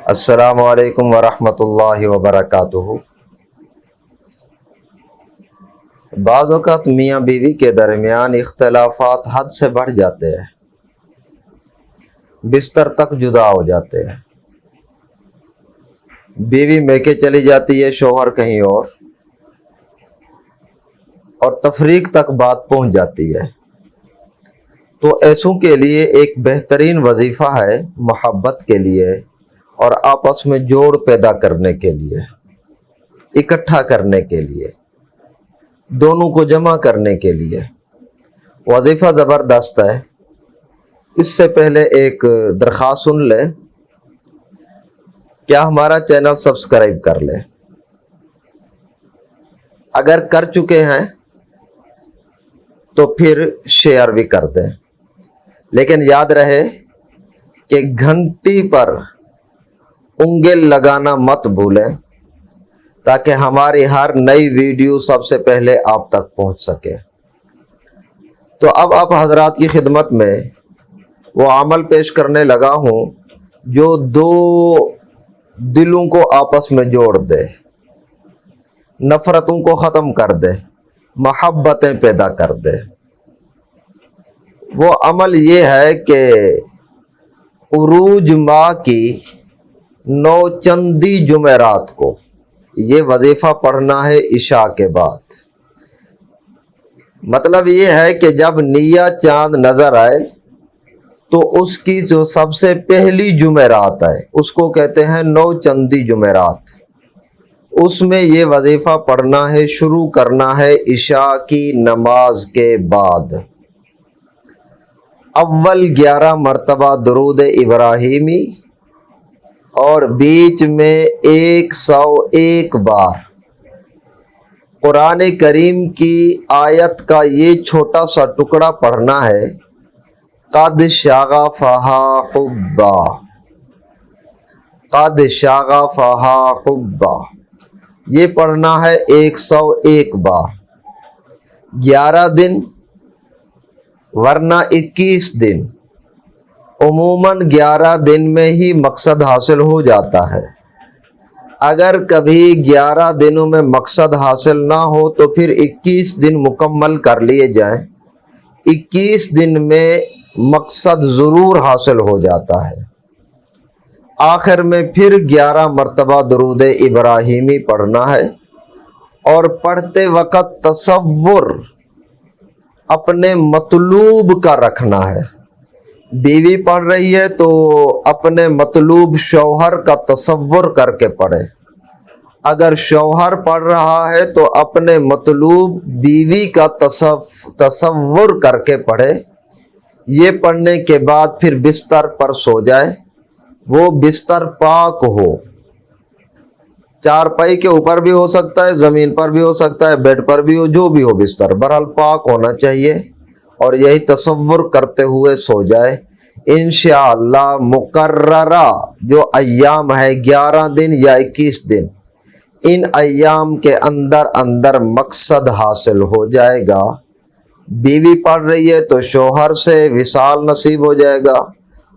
السلام علیکم ورحمۃ اللہ وبرکاتہ۔ بعض اوقات میاں بیوی کے درمیان اختلافات حد سے بڑھ جاتے ہیں، بستر تک جدا ہو جاتے ہیں۔ بیوی میکے چلی جاتی ہے، شوہر کہیں اور تفریق تک بات پہنچ جاتی ہے۔ تو ایسوں کے لیے ایک بہترین وظیفہ ہے محبت کے لیے اور آپس میں جوڑ پیدا کرنے کے لیے، اکٹھا کرنے کے لیے، دونوں کو جمع کرنے کے لیے۔ وظیفہ زبردست ہے۔ اس سے پہلے ایک درخواست سن لیں، کیا ہمارا چینل سبسکرائب کر لیں؟ اگر کر چکے ہیں تو پھر شیئر بھی کر دیں، لیکن یاد رہے کہ گھنٹی پر انگل لگانا مت بھولیں تاکہ ہماری ہر نئی ویڈیو سب سے پہلے آپ تک پہنچ سکے۔ تو اب آپ حضرات کی خدمت میں وہ عمل پیش کرنے لگا ہوں جو دو دلوں کو آپس میں جوڑ دے، نفرتوں کو ختم کر دے، محبتیں پیدا کر دے۔ وہ عمل یہ ہے کہ عروج ماہ کی 9 چندی جمعرات کو یہ وظیفہ پڑھنا ہے عشاء کے بعد۔ مطلب یہ ہے کہ جب نیا چاند نظر آئے تو اس کی جو سب سے پہلی جمعرات ہے اس کو کہتے ہیں 9 چندی جمعرات۔ اس میں یہ وظیفہ پڑھنا ہے، شروع کرنا ہے عشاء کی نماز کے بعد۔ اول 11 مرتبہ درود ابراہیمی اور بیچ میں 101 بار قرآن کریم کی آیت کا یہ چھوٹا سا ٹکڑا پڑھنا ہے، قد شغفہا حبا، قد شغفہا حبا، یہ پڑھنا ہے 101 بار، 11 دن ورنہ 21 دن۔ عموماً 11 دن میں ہی مقصد حاصل ہو جاتا ہے۔ اگر کبھی 11 دنوں میں مقصد حاصل نہ ہو تو پھر 21 دن مکمل کر لیے جائیں، 21 دن میں مقصد ضرور حاصل ہو جاتا ہے۔ آخر میں پھر 11 مرتبہ درود ابراہیمی پڑھنا ہے اور پڑھتے وقت تصور اپنے مطلوب کا رکھنا ہے۔ بیوی پڑھ رہی ہے تو اپنے مطلوب شوہر کا تصور کر کے پڑھے، اگر شوہر پڑھ رہا ہے تو اپنے مطلوب بیوی کا تصور کر کے پڑھے۔ یہ پڑھنے کے بعد پھر بستر پر سو جائے، وہ بستر پاک ہو، چارپائی کے اوپر بھی ہو سکتا ہے، زمین پر بھی ہو سکتا ہے، بیڈ پر بھی ہو، جو بھی ہو بستر بہرحال پاک ہونا چاہیے، اور یہی تصور کرتے ہوئے سو جائے۔ انشاءاللہ مقررہ جو ایام ہے 11 دن یا 21 دن، ان ایام کے اندر مقصد حاصل ہو جائے گا۔ بیوی پڑھ رہی ہے تو شوہر سے وصال نصیب ہو جائے گا،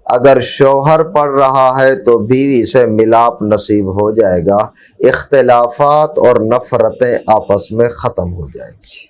اگر شوہر پڑھ رہا ہے تو بیوی سے ملاپ نصیب ہو جائے گا، اختلافات اور نفرتیں آپس میں ختم ہو جائیں گی۔